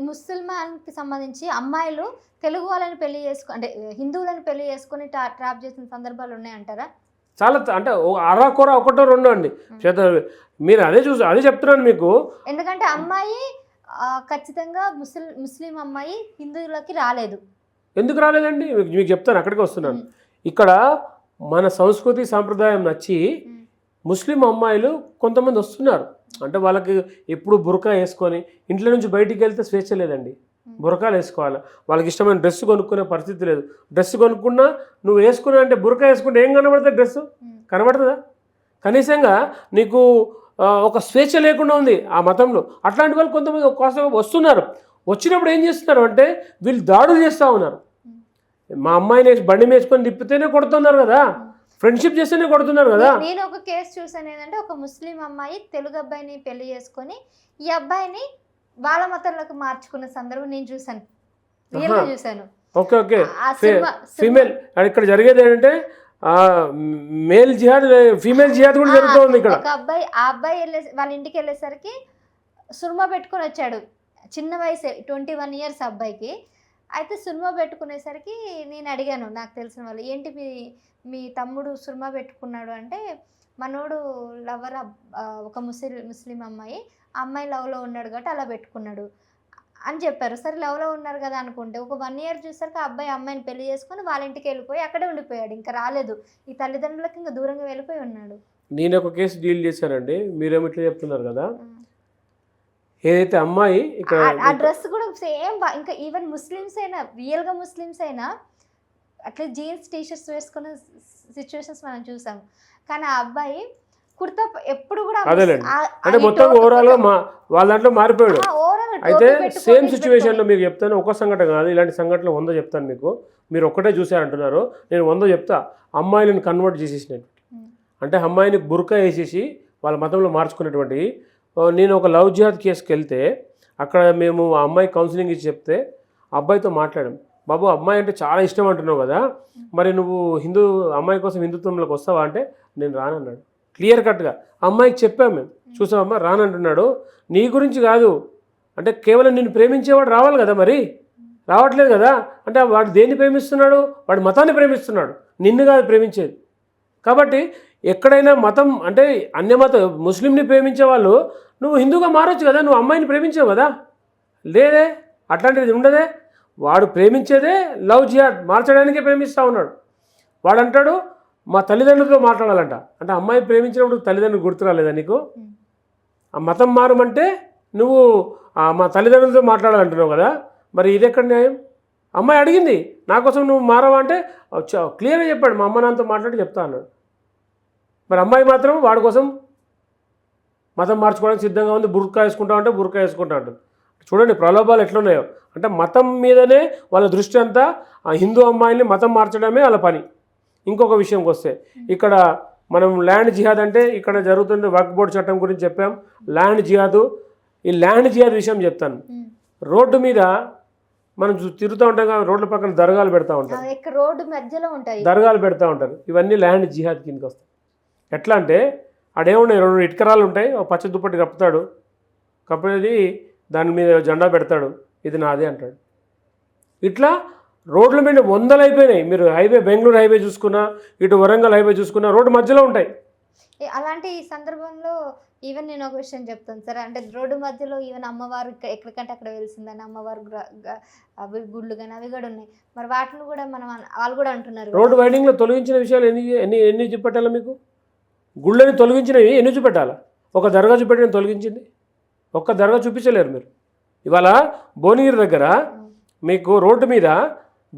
ముసల్మాన్కి సంబంధించి అమ్మాయిలు తెలుగు వాళ్ళని పెళ్లి అంటే హిందువులను పెళ్లి చేసుకొని ట్రాప్ చేసిన సందర్భాలు ఉన్నాయంటారా? చాలా అంటే అరాకొర ఒకటో రెండో అండి. మీరు అదే చెప్తున్నాను మీకు. ఎందుకంటే అమ్మాయి ఖచ్చితంగా ముస్లిం అమ్మాయి హిందువులకి రాలేదు. ఎందుకు రాలేదండి? మీకు చెప్తాను, అక్కడికి వస్తున్నాను. ఇక్కడ మన సంస్కృతి సాంప్రదాయం నచ్చి ముస్లిం అమ్మాయిలు కొంతమంది వస్తున్నారు. అంటే వాళ్ళకి ఎప్పుడు బురకా వేసుకొని ఇంట్లో నుంచి బయటికి వెళ్తే స్వేచ్ఛ లేదండి. బురకాలు వేసుకోవాలి. వాళ్ళకి ఇష్టమైన డ్రెస్ కొనుక్కునే పరిస్థితి లేదు. డ్రెస్ కొనుక్కున్నా నువ్వు వేసుకున్నా అంటే బురకా వేసుకుంటే ఏం కనబడుతుంది? డ్రెస్ కనబడుతుందా? కనీసంగా నీకు ఒక స్వేచ్ఛ లేకుండా ఉంది ఆ మతంలో. అట్లాంటి వాళ్ళు కొంతమంది కోసం వస్తున్నారు. వచ్చినప్పుడు ఏం చేస్తున్నారు అంటే వీళ్ళు దాడులు చేస్తూ ఉన్నారు. మా అమ్మాయిని బండి వేసుకొని తిప్పితేనే కొడుతున్నారు కదా, ఫ్రెండ్షిప్ చేస్తేనే కొడుతున్నారు కదా. నేను ఒక కేసు చూసాను ఏంటంటే ఒక ముస్లిం అమ్మాయి తెలుగు అబ్బాయిని పెళ్లి చేసుకొని ఈ అబ్బాయిని వాళ్ళ మతంలోకి మార్చుకున్న సందర్భం నేను చూసాను, రియల్గా చూసాను. ఓకే ఓకే, ఫీమేల్ ఇక్కడ జరిగేది ఏంటంటే మేల్ జిహాద్ ఫీమేల్ జిహాద్ కూడా జరుగుతుంది ఇక్కడ. ఒక అబ్బాయి ఆ అబ్బాయి వాళ్ళ ఇంటికి వెళ్ళేసరికి సుర్మా పెట్టుకొని వచ్చాడు. చిన్న వయసే 21 years అబ్బాయికి. అయితే సుర్మా పెట్టుకునేసరికి నేను అడిగాను నాకు తెలిసిన వాళ్ళు, ఏంటి మీ తమ్ముడు సుర్మా పెట్టుకున్నాడు అంటే మనోడు లవర్ ఒక ముస్లిం అమ్మాయి, ఆ అమ్మాయి లవ్లో ఉన్నాడు కాబట్టి అలా పెట్టుకున్నాడు అని చెప్పారు. సరే లవ్లో ఉన్నారు కదా అనుకుంటే ఒక 1 year చూసరికి ఆ అబ్బాయి అమ్మాయిని పెళ్లి చేసుకొని వాళ్ళ ఇంటికి వెళ్ళిపోయి అక్కడే ఉండిపోయాడు. ఇంకా రాలేదు, ఈ తల్లిదండ్రులకి ఇంకా దూరంగా వెళ్ళిపోయి ఉన్నాడు. నేను ఒక కేసు డీల్ చేశానండి, మీరేమో ఇట్లా చెప్తున్నారు కదా. ఏదైతే అమ్మాయి ఇక్కడ ఆ డ్రెస్ కూడా సేమ్, ఇంకా ఈవెన్ ముస్లిమ్స్ అయినా రియల్గా ముస్లిమ్స్ అయినా అట్లా జీన్స్ టీషర్ట్స్ వేసుకున్న సిచ్యువేషన్స్ మనం చూసాం. కానీ ఆ అబ్బాయి కుర్తా ఎప్పుడు కూడా అంటే మొత్తం ఓవరాల్గా వాళ్ళ దాంట్లో మారిపోయాడు. అయితే సేమ్ సిచ్యువేషన్లో మీకు చెప్తాను, ఒక సంఘటన కాదు, ఇలాంటి సంఘటనలు 100 చెప్తాను మీకు. మీరు ఒక్కటే చూసారంటున్నారు, నేను 100 చెప్తా. అమ్మాయిలను కన్వర్ట్ చేసేసినట్టు, అంటే అమ్మాయిని బుర్కా వేసేసి వాళ్ళ మతంలో మార్చుకునేటువంటి. నేను ఒక లవ్ జిహాద్ కేసుకి వెళ్తే అక్కడ మేము ఆ అమ్మాయి కౌన్సిలింగ్ ఇచ్చి చెప్తే అబ్బాయితో మాట్లాడాం. బాబు అమ్మాయి అంటే చాలా ఇష్టం అంటున్నావు కదా, మరి నువ్వు అమ్మాయి కోసం హిందుత్వంలోకి వస్తావా అంటే నేను రానన్నాడు క్లియర్ కట్గా. అమ్మాయికి చెప్పాము మేము, చూసామమ్మా రానంటున్నాడు, నీ గురించి కాదు అంటే కేవలం నిన్ను ప్రేమించేవాడు రావాలి కదా, మరి రావట్లేదు కదా. అంటే వాడు దేన్ని ప్రేమిస్తున్నాడు? వాడు మతాన్ని ప్రేమిస్తున్నాడు, నిన్ను కాదు ప్రేమించేది. కాబట్టి ఎక్కడైనా మతం అంటే అన్యమత ముస్లింని ప్రేమించే వాళ్ళు నువ్వు హిందూగా మారొచ్చు కదా, నువ్వు అమ్మాయిని ప్రేమించావు కదా. లేదే, అట్లాంటిది ఉండదే. వాడు ప్రేమించేదే లవ్ జిహాద్ మార్చడానికే ప్రేమిస్తూ ఉన్నాడు. వాడు అంటాడు మా తల్లిదండ్రులతో మాట్లాడాలంట. అంటే అమ్మాయి ప్రేమించినప్పుడు తల్లిదండ్రులు గుర్తు రాలేదా నీకు? ఆ మతం మారమంటే నువ్వు మా తల్లిదండ్రులతో మాట్లాడాలంటున్నావు కదా, మరి ఇది ఎక్కడ న్యాయం? అమ్మాయి అడిగింది నా కోసం నువ్వు మారవా అంటే క్లియర్గా చెప్పాడు మా అమ్మ నాన్నతో మాట్లాడి చెప్తా అన్నాడు. మరి అమ్మాయి మాత్రం వాడి కోసం మతం మార్చుకోవడానికి సిద్ధంగా ఉంది. బుర్కా వేసుకుంటా అంటే బుర్కా వేసుకుంటా అంటుంది. చూడండి ప్రలోభాలు ఎట్లున్నాయో. అంటే మతం మీదనే వాళ్ళ దృష్టి అంతా, ఆ హిందూ అమ్మాయిల్ని మతం మార్చడమే వాళ్ళ పని. ఇంకొక విషయంకి వస్తే ఇక్కడ మనం ల్యాండ్ జిహాద్ అంటే ఇక్కడ జరుగుతుంది వక్ఫ్ బోర్డు చట్టం గురించి చెప్పాం. ల్యాండ్ జిహాదు, ఈ ల్యాండ్ జిహాద్ విషయం చెప్తాను. రోడ్డు మీద మనం తిరుగుతూ ఉంటాం కదా, రోడ్ల పక్కన దర్గాలు పెడతా ఉంటారు, రోడ్డు మధ్యలో ఉంటాయి దర్గాలు పెడతా ఉంటారు. ఇవన్నీ ల్యాండ్ జిహాద్ కిందకి వస్తాయి. ఎట్లా అంటే ఆడేమున్నాయి, 2 ఇటుకరాలు ఉంటాయి, ఒక పచ్చ దుప్పటి కప్పుతాడు, కప్పేది దాని మీద జెండా పెడతాడు, ఇది నాదే అంటాడు. ఇట్లా రోడ్ల మీద 100 అయిపోయినాయి. మీరు హైవే బెంగళూరు హైవే చూసుకున్నా, ఇటు వరంగల్ హైవే చూసుకున్నా రోడ్డు మధ్యలో ఉంటాయి. అలాంటి ఈ సందర్భంలో ఈవెన్ నేను ఒక విషయం చెప్తాను సార్, అంటే రోడ్డు మధ్యలో ఈవెన్ అమ్మవారు ఎక్కడికంటే అక్కడ వెలిసిందని అమ్మవారు అవి గుళ్ళు కానీ అవి కూడా ఉన్నాయి. మరి వాటిని కూడా వాళ్ళు కూడా అంటున్నారు రోడ్డు వైడింగ్లో తొలగించిన విషయాలు ఎన్ని చూపెట్టాలా మీకు? గుళ్ళని తొలగించినవి ఎన్ని చూపెట్టాలా? ఒక దర్గా చూపెట్టిన తొలగించింది ఒక్క దర్గా చూపించలేరు మీరు. ఇవాళ భువనగిరి దగ్గర మీకు రోడ్డు మీద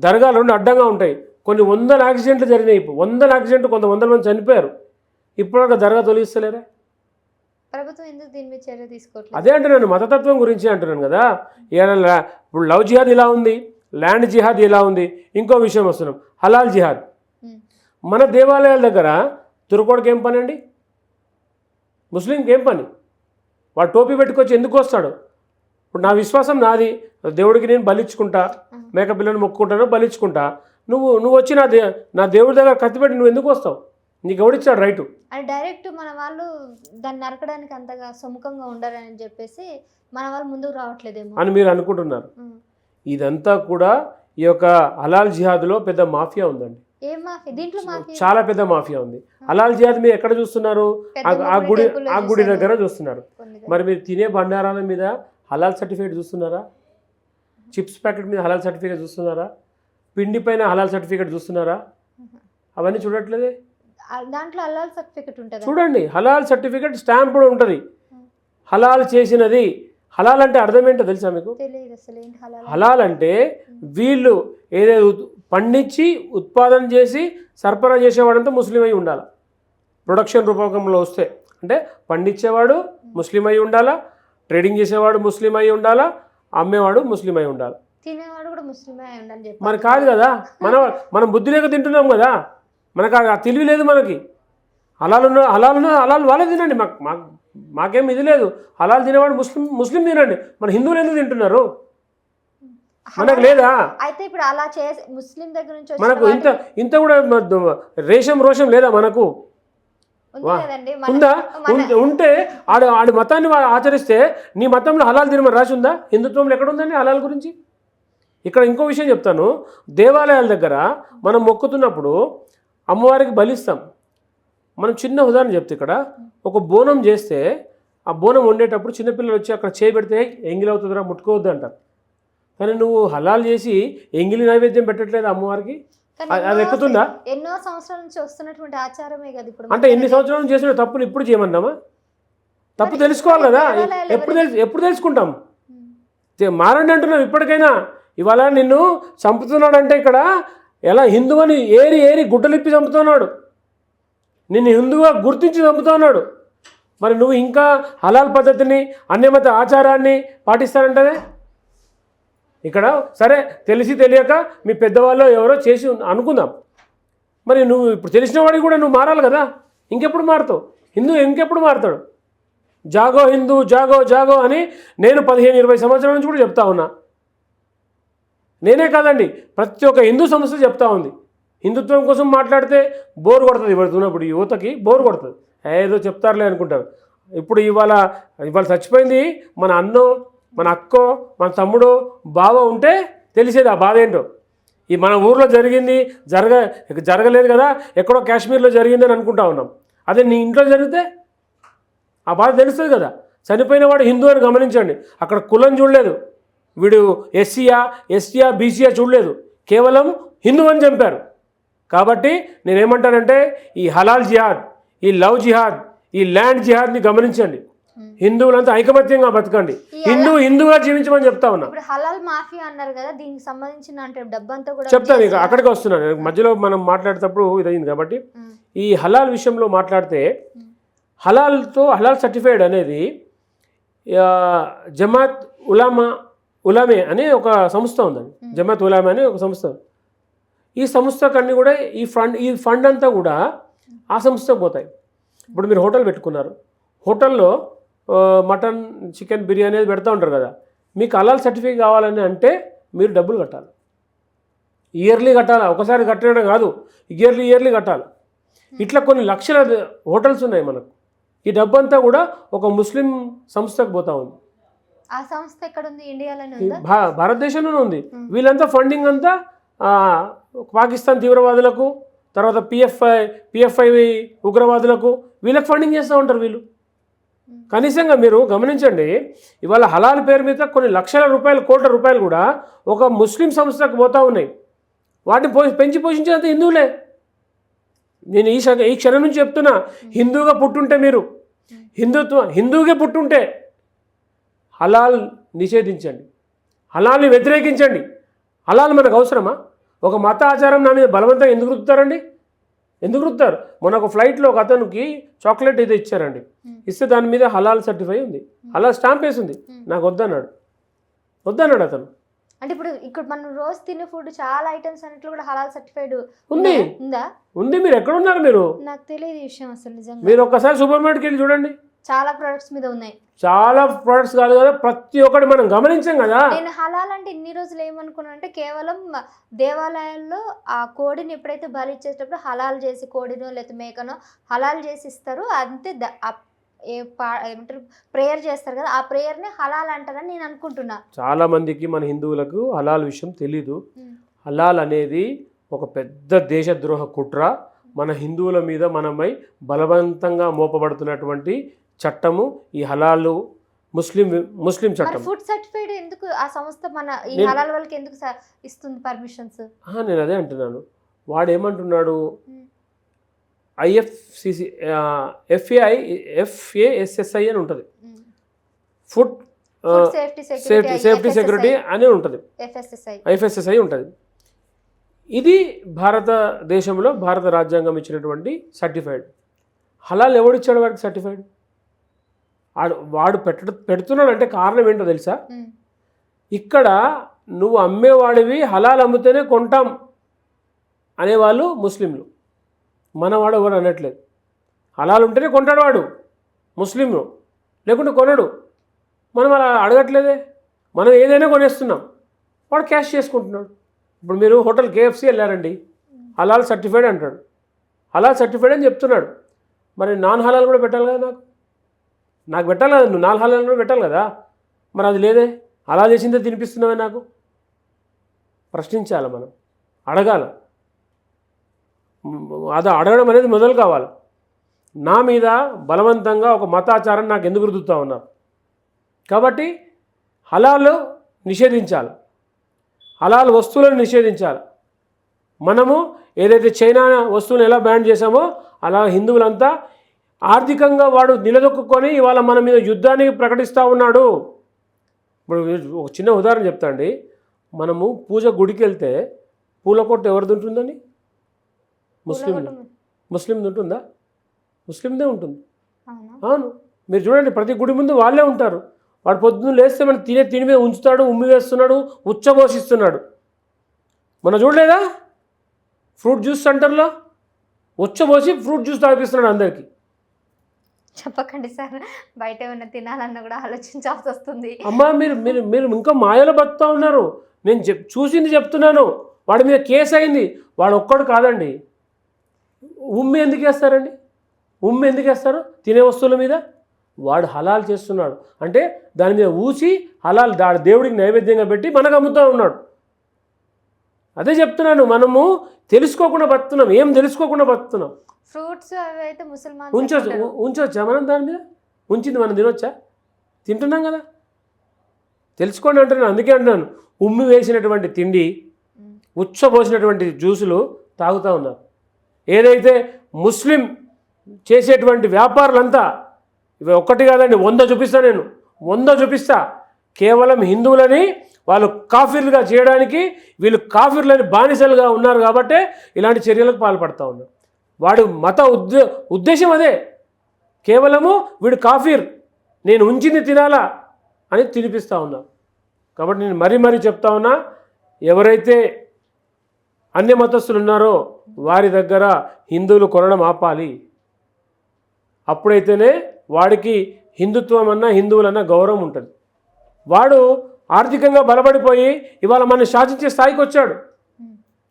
దర్గాలు 2 అడ్డంగా ఉంటాయి. కొన్ని 100 యాక్సిడెంట్లు జరిగినాయి. 100 యాక్సిడెంట్లు, 100 మంది చనిపోయారు. ఇప్పుడు ఒక దర్గా తొలగిస్తలేరా? ప్రభుత్వం ఎందుకు దీని మీద చర్య తీసుకోవట్లేదు? అదే అంటున్నాను, మతతత్వం గురించి అంటున్నాను కదా. ఇప్పుడు లవ్ జిహాద్ ఇలా ఉంది, ల్యాండ్ జిహాద్ ఇలా ఉంది. ఇంకో విషయం వస్తున్నాం, హలాల్ జిహాద్. మన దేవాలయాల దగ్గర తురుకోడికి ఏం పని అండి? ముస్లింకి ఏం పని? వాడు టోపీ పెట్టుకొచ్చి ఎందుకు వస్తాడు? ఇప్పుడు నా విశ్వాసం నాది, దేవుడికి నేను బలిచ్చుకుంటా, మేక పిల్లని మొక్కుకుంటాను, బలిచ్చుకుంటా. నువ్వు వచ్చి నా దేవుడి దగ్గర కత్తిపెట్టి నువ్వు ఎందుకు వస్తావు? నీకు ఎవడిచ్చాడు రైటు? అని డైరెక్ట్ మన వాళ్ళు దాన్ని నరకడానికి అంతగా సుముఖంగా ఉండాలని చెప్పేసి మన వాళ్ళు ముందుకు రావట్లేదేమో అని మీరు అనుకుంటున్నారు. ఇదంతా కూడా ఈ యొక్క హలాల్ జిహాద్లో పెద్ద మాఫియా ఉందండి. ఏం మాఫియా? దీంట్లో మాఫియా చాలా పెద్ద మాఫియా ఉంది. హలాల్ జిహాద్ మీరు ఎక్కడ చూస్తున్నారు? ఆ గుడి దగ్గర చూస్తున్నారు. మరి మీరు తినే బండారాల మీద హలాల్ సర్టిఫికేట్ చూస్తున్నారా? చిప్స్ ప్యాకెట్ మీద హలాల్ సర్టిఫికేట్ చూస్తున్నారా? పిండి పైన హలాల్ సర్టిఫికేట్ చూస్తున్నారా? అవన్నీ చూడట్లేదే. దాంట్లో హలాల్ సర్టిఫికేట్ ఉంటుంది చూడండి. హలాల్ సర్టిఫికేట్ స్టాంప్ కూడా ఉంటుంది. హలాల్ చేసినది. హలాల్ అంటే అర్థం ఏంటో తెలుసా మీకు? హలాల్ అంటే వీళ్ళు ఏదైతే పండించి ఉత్పాదన చేసి సరఫరా చేసేవాడంతా ముస్లిం అయి ఉండాలి. ప్రొడక్షన్ రూపకంలో వస్తే అంటే పండించేవాడు ముస్లిం అయి ఉండాలా, ట్రేడింగ్ చేసేవాడు ముస్లిం అయి ఉండాలా, అమ్మేవాడు ముస్లిం అయి ఉండాలి. తినేవాడు కూడా ముస్లిమే అయి ఉండాలని చెప్పి మరి కాదు కదా. మనం బుద్ధి లేక తింటున్నాం కదా. మనకు ఆ తెలివి లేదు. మనకి హలాల్ వాళ్ళే తినండి. మాకేం ఇది లేదు. హలాల్ తినేవాడు ముస్లిం తినండి. మన హిందువులు ఎందుకు తింటున్నారు? మనకు లేదా? అయితే ఇప్పుడు అలా చేసి ముస్లిం దగ్గర నుంచి మనకు ఇంత కూడా రోషం లేదా మనకు? ఉందా? ఉంటే ఆడి మతాన్ని ఆచరిస్తే నీ మతంలో హలాల్ తినమని రాసి ఉందా? హిందుత్వంలో ఎక్కడ ఉందండి హలాల్ గురించి? ఇక్కడ ఇంకో విషయం చెప్తాను. దేవాలయాల దగ్గర మనం మొక్కుతున్నప్పుడు అమ్మవారికి బలిస్తాం. మనం చిన్న ఉదాహరణ చెప్తే ఇక్కడ ఒక బోనం చేస్తే ఆ బోనం వండేటప్పుడు చిన్నపిల్లలు వచ్చి అక్కడ చేయబెడితే ఎంగిలి అవుతుందిరా ముట్టుకోవద్దు అంటారు. కానీ నువ్వు హలాల్ చేసి ఎంగిలి నైవేద్యం పెట్టట్లేదు అమ్మవారికి. అది ఎక్కుతుందా? ఎన్నో సంవత్సరాల నుంచి వస్తున్నటువంటి ఆచారమే కదా. ఇప్పుడు అంటే ఎన్ని సంవత్సరాల నుంచి చేసిన తప్పులు ఇప్పుడు చేయమన్నామా? తప్పు తెలుసుకోవాలి కదా. ఎప్పుడు తెలుసుకుంటాం? మారండి అంటున్నాం ఇప్పటికైనా. ఇవాళ నిన్ను చంపుతున్నాడంటే ఇక్కడ ఎలా హిందువని ఏరి గుడ్డలిప్పి చంపుతున్నాడు. నిన్ను హిందువుగా గుర్తించి చంపుతున్నాడు. మరి నువ్వు ఇంకా హలాల్ పద్ధతిని అన్యమత ఆచారాన్ని పాటిస్తానంటే ఇక్కడ సరే తెలిసి తెలియక మీ పెద్దవాళ్ళు ఎవరో చేసి అనుకుందాం. మరి నువ్వు ఇప్పుడు తెలిసిన వాడికి కూడా నువ్వు మారాలి కదా. ఇంకెప్పుడు మారుతావు? హిందూ ఇంకెప్పుడు మారుతాడు? జాగో హిందూ జాగో అని నేను 15-20 సంవత్సరాల నుంచి కూడా చెప్తా ఉన్నా. నేనే కాదండి, ప్రతి ఒక్క హిందూ సంస్థ చెప్తా ఉంది. హిందుత్వం కోసం మాట్లాడితే బోర్ కొడుతుంది. పడుతున్నప్పుడు యువతకి బోర్ కొడుతుంది. ఏదో చెప్తారులే అనుకుంటారు. ఇప్పుడు ఇవాళ చచ్చిపోయింది మన అన్నో, మన అక్కో, మన తమ్ముడో, బావ ఉంటే తెలిసేది ఆ బాధ ఏంటో. ఈ మన ఊర్లో జరిగింది జరగలేదు కదా, ఎక్కడో కాశ్మీర్లో జరిగిందని అనుకుంటా ఉన్నాం. అదే నీ ఇంట్లో జరిగితే ఆ బాధ తెలుస్తుంది కదా. చనిపోయిన వాడు హిందూ అని గమనించండి. అక్కడ కులం చూడలేదు. వీడు ఎస్సీయా బీసీయా చూడలేదు. కేవలం హిందూ అని చంపారు. కాబట్టి నేనేమంటానంటే ఈ హలాల్ జిహాద్, ఈ లవ్ జిహాద్, ఈ ల్యాండ్ జిహాద్ని గమనించండి. హిందువులంతా ఐకమత్యంగా బతకండి. హిందువుగా జీవించమని చెప్తా ఉన్నా. హలాల్ మాఫియా అన్నారు కదా, దీనికి సంబంధించిన అంటే డబ్బంతా కూడా చెప్తాను. ఇక అక్కడికి వస్తున్నాను. మధ్యలో మనం మాట్లాడేటప్పుడు ఇదైంది కాబట్టి ఈ హలాల్ విషయంలో మాట్లాడితే హలాల్ సర్టిఫైడ్ అనేది జమాత్ ఉలామే అనే ఒక సంస్థ ఉందండి. జమాత్ ఉలామే అనే ఒక సంస్థ. ఈ సంస్థకన్నీ కూడా ఈ ఫండ్ అంతా కూడా ఆ సంస్థకు పోతాయి. ఇప్పుడు మీరు హోటల్ పెట్టుకున్నారు. హోటల్లో మటన్ చికెన్ బిర్యానీ అనేది పెడతా ఉంటారు కదా. మీకు హలాల్ సర్టిఫికేట్ కావాలని అంటే మీరు డబ్బులు కట్టాలి. ఇయర్లీ కట్టాలి. ఒకసారి కట్టడం కాదు, ఇయర్లీ కట్టాలి. ఇట్లా కొన్ని లక్షల హోటల్స్ ఉన్నాయి మనకు. ఈ డబ్బు అంతా కూడా ఒక ముస్లిం సంస్థకు పోతా ఉంది. ఆ సంస్థ ఎక్కడ ఉంది? ఇండియాలోనే ఉందా? భారతదేశంలోనే ఉంది. వీళ్ళంతా ఫండింగ్ అంతా పాకిస్తాన్ తీవ్రవాదులకు, తర్వాత పిఎఫ్ఐ ఉగ్రవాదులకు వీళ్ళకి ఫండింగ్ చేస్తూ ఉంటారు వీళ్ళు. కనీసంగా మీరు గమనించండి, ఇవాళ హలాల్ పేరు మీద కొన్ని లక్షల రూపాయలు, కోట్ల రూపాయలు కూడా ఒక ముస్లిం సంస్థకు పోతూ ఉన్నాయి. వాటిని పెంచి పోషించేంత హిందువులే. నేను ఈ క్షణం నుంచి చెప్తున్నా, హిందువుగా పుట్టుంటే మీరు హిందువుగా పుట్టుంటే హలాల్ నిషేధించండి, హలాల్ని వ్యతిరేకించండి. హలాల్ మనకు అవసరమా? ఒక మత ఆచారం నా మీద బలవంతంగా ఎందుకు రుద్దుతారండి? ఎందుకు రుద్దుతారు? మొన్న ఒక ఫ్లైట్లో ఒక అతనికి చాక్లెట్ ఏదో ఇచ్చారండి. ఇస్తే దాని మీద హలాల్ సర్టిఫై ఉంది, హలాల్ స్టాంప్ వేసి ఉంది. నాకు వద్దన్నాడు అతను. అంటే ఇప్పుడు మనం రోజు తినే ఫుడ్ చాలా ఐటమ్స్ అన్నిట్లో కూడా హలాల్ సర్టిఫైడ్ ఉందా? ఉంది. మీరు ఎక్కడ ఉన్నారు? మీరు నాకు తెలియదు ఈ విషయం అసలు నిజంగా. మీరు ఒక్కసారి సూపర్ మార్కెట్కి వెళ్ళి చూడండి. చాలా ప్రొడక్ట్స్ మీద ఉన్నాయి. చాలా ప్రొడక్ట్స్ కాదు కదా, ప్రతి ఒక్కటి మనం గమనించాం కదా. నేను హలాల్ అంటే ఇన్ని రోజులు ఏమనుకున్నాను అంటే కేవలం దేవాలయాల్లో ఆ కోడిని ఎప్పుడైతే బలి ఇచ్చేటప్పుడు హలాల్ చేసి కోడినో లేకపోతే మేకనో హలాల్ చేసి ఇస్తారు, అంతే. ఏమంటారు, ప్రేయర్ చేస్తారు కదా, ఆ ప్రేయర్ని హలాల్ అంటారని నేను అనుకుంటున్నా. చాలా మందికి మన హిందువులకు హలాల్ విషయం తెలీదు. హలాల్ అనేది ఒక పెద్ద దేశద్రోహ కుట్ర, మన హిందువుల మీద మనమై బలవంతంగా మోపబడుతున్నటువంటి చట్టము ఈ హలాలు. ముస్లిం చట్టం. ఫుడ్ సర్టిఫైడ్ ఎందుకు ఆ సంస్థ మన ఈ హలాల్ వాళ్ళకి ఎందుకు ఇస్తుంది పర్మిషన్స్? నేను అదే అంటున్నాను. వాడు ఏమంటున్నాడు, IFCC FASSI అని ఉంటుంది, ఫుడ్ సేఫ్టీ సెక్యూరిటీ అని ఉంటుంది, FSSI ఉంటుంది. ఇది భారతదేశంలో భారత రాజ్యాంగం ఇచ్చినటువంటి సర్టిఫైడ్. హలాల్ ఎవడిచ్చాడు వాడికి సర్టిఫైడ్? వాడు పెడుతున్నాడు అంటే కారణం ఏంటో తెలుసా? ఇక్కడ నువ్వు అమ్మేవాడివి హలాల్ అమ్మితేనే కొంటాం అనేవాళ్ళు ముస్లింలు. మనవాడు ఎవరు అనట్లేదు. హలాల్ ఉంటేనే కొంటాడు వాడు ముస్లింలు, లేకుంటే కొనడు. మనం అలా అడగట్లేదే, మనం ఏదైనా కొనేస్తున్నాం, వాడు క్యాష్ చేసుకుంటున్నాడు. ఇప్పుడు మీరు హోటల్ KFC వెళ్ళారండి, హలాల్ సర్టిఫైడ్ అంటాడు, హలాల్ సర్టిఫైడ్ అని చెప్తున్నాడు. మరి నాన్ హలాల్ కూడా పెట్టాలి కదా, నాకు పెట్టాలి కదా, నువ్వు నాన్ హలాల్ కూడా పెట్టాలి కదా. మరి అది లేదే, అలా చేసిందే తినిపిస్తున్నావే నాకు. ప్రశ్నించాలి, మనం అడగాలి. అది అడగడం అనేది మొదలు కావాలి. నా మీద బలవంతంగా ఒక మతాచారం నాకు ఎందుకు రుద్దుతూ ఉన్నారు? కాబట్టి హలాల్ నిషేధించాలి, హలాల్ వస్తువులను నిషేధించాలి. మనము ఏదైతే చైనా వస్తువులను ఎలా బ్యాన్ చేశామో అలా హిందువులంతా ఆర్థికంగా వాడు నిలదొక్కుని ఇవాళ మన మీద యుద్ధాన్ని ప్రకటిస్తూ ఉన్నాడు. ఇప్పుడు ఒక చిన్న ఉదాహరణ చెప్తా అండి. మనము పూజ గుడికి వెళ్తే పూల కొట్టు ఎవరిది ఉంటుందని? ముస్లింది ఉంటుందా? ముస్లిందే ఉంటుంది. అవును, మీరు చూడండి, ప్రతి గుడి ముందు వాళ్ళే ఉంటారు. వాడు పొద్దున్న లేస్తే మనం తిని మీద ఉంచుతాడు, ఉమ్మి వేస్తున్నాడు, ఉచ్చబోషిస్తున్నాడు. మనం చూడలేదా ఫ్రూట్ జ్యూస్ సెంటర్లో ఉచ్చబోసి ఫ్రూట్ జ్యూస్ తాగిపిస్తున్నాడు అందరికీ. చెప్పకండి సార్, బయట ఏమైనా తినాలన్నా కూడా ఆలోచించాల్సి వస్తుంది. అమ్మా మీరు మీరు మీరు ఇంకా మాయలో బతుకుతూ ఉన్నారు. నేను చూసింది చెప్తున్నాను. వాడి మీద కేసు అయింది. వాడు ఒక్కడు కాదండి. ఉమ్మి ఎందుకు వేస్తారండి? ఉమ్మి ఎందుకు వేస్తారు తినే వస్తువుల మీద? వాడు హలాల్ చేస్తున్నాడు అంటే దాని మీద ఊసి హలాల్ దేవుడికి నైవేద్యంగా పెట్టి మనకు అమ్ముతూ ఉన్నాడు. అదే చెప్తున్నాను, మనము తెలుసుకోకుండా బతున్నాం. ఏం తెలుసుకోకుండా బతున్నాం? ఫ్రూట్స్ అవి అయితే ముసల్మాన్ ఉంచవచ్చా మనం? దాని మీద ఉంచింది మనం తినొచ్చా? తింటున్నాం కదా. తెలుసుకోండి అంటున్నాను. అందుకే అంటున్నాను, ఉమ్మి వేసినటువంటి తిండి, ఉచ్చబోసినటువంటి జ్యూసులు తాగుతూ ఉన్నారు. ఏదైతే ముస్లిం చేసేటువంటి వ్యాపారులంతా, ఇవి ఒక్కటి కాదండి, 100 చూపిస్తా. నేను 100 చూపిస్తా. కేవలం హిందువులని వాళ్ళు కాఫీర్లుగా చేయడానికి వీళ్ళు కాఫీర్లని బానిసలుగా ఉన్నారు కాబట్టే ఇలాంటి చర్యలకు పాల్పడుతూ ఉన్నారు. వాడు మత ఉద్దేశం అదే. కేవలము వీడు కాఫీర్, నేను ఉంచింది తినాలా అని తినిపిస్తూ ఉన్నా. కాబట్టి నేను మరీ చెప్తా ఉన్నా, ఎవరైతే అన్య మతస్థులు ఉన్నారో వారి దగ్గర హిందువులు కొనడం ఆపాలి. అప్పుడైతేనే వాడికి హిందుత్వం అన్నా హిందువులన్నా గౌరవం ఉంటుంది. వాడు ఆర్థికంగా బలపడిపోయి ఇవాళ మనం శాసించే స్థాయికి వచ్చాడు.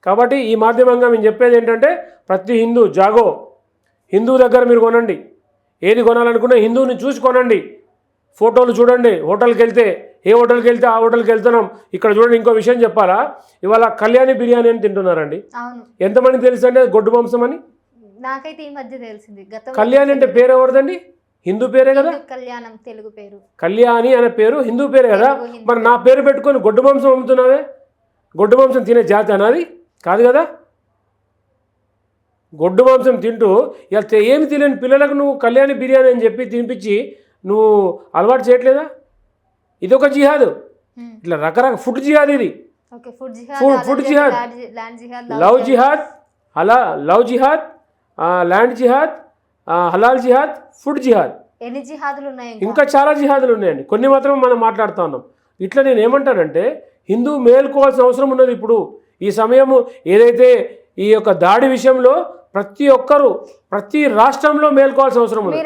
కాబట్టి ఈ మాధ్యమంగా మేము చెప్పేది ఏంటంటే, ప్రతి హిందూ జాగో, హిందువు దగ్గర మీరు కొనండి. ఏది కొనాలనుకున్నా హిందువుని చూసి కొనండి. ఫోటోలు చూడండి. హోటల్కి వెళ్తే ఏ హోటల్కి వెళ్తే ఆ హోటల్కి వెళ్తున్నాం. ఇక్కడ చూడండి, ఇంకో విషయం చెప్పాలా, ఇవాళ కళ్యాణి బిర్యానీ అని తింటున్నారండి. ఎంతమంది తెలుసు అండి గొడ్డు మాంసం అని? నాకైతే ఈ మధ్య తెలిసింది. కళ్యాణి అంటే పేరు ఎవరిదండి? హిందూ పేరే కదా. కళ్యాణం తెలుగు పేరు, కళ్యాణి అనే పేరు హిందూ పేరే కదా. మరి నా పేరు పెట్టుకొని గొడ్డు మాంసం అమ్ముతున్నావే? గొడ్డు మాంసం తినే జాతి అన్నది కాదు కదా. గొడ్డు మాంసం తింటూ ఇలా ఏమి తెలియని పిల్లలకు నువ్వు కళ్యాణి బిర్యానీ అని చెప్పి తినిపించి నువ్వు అలవాటు చేయట్లేదా? ఇదొక జిహాద్. ఇట్లా రకరకాల ఫుడ్ జిహాద్. ఇది ఫుడ్ జిహాద్, లవ్ జిహాద్, లవ్ జిహాద్, ల్యాండ్ జిహాద్, హలాల్ జిహాద్, ఫుడ్ జిహాద్. ఎన్ని జిహాదులు ఉన్నాయి? ఇంకా చాలా జిహాదులు ఉన్నాయండి. కొన్ని మాత్రం మనం మాట్లాడుతూ ఉన్నాం. ఇట్లా నేను ఏమంటానంటే, హిందూ మేల్కోవాల్సిన అవసరం ఉన్నది. ఇప్పుడు ఈ సమయము ఏదైతే ఈ యొక్క దాడి విషయంలో ప్రతి ఒక్కరూ ప్రతి రాష్ట్రంలో మేల్కోవాల్సిన అవసరం ఉంది.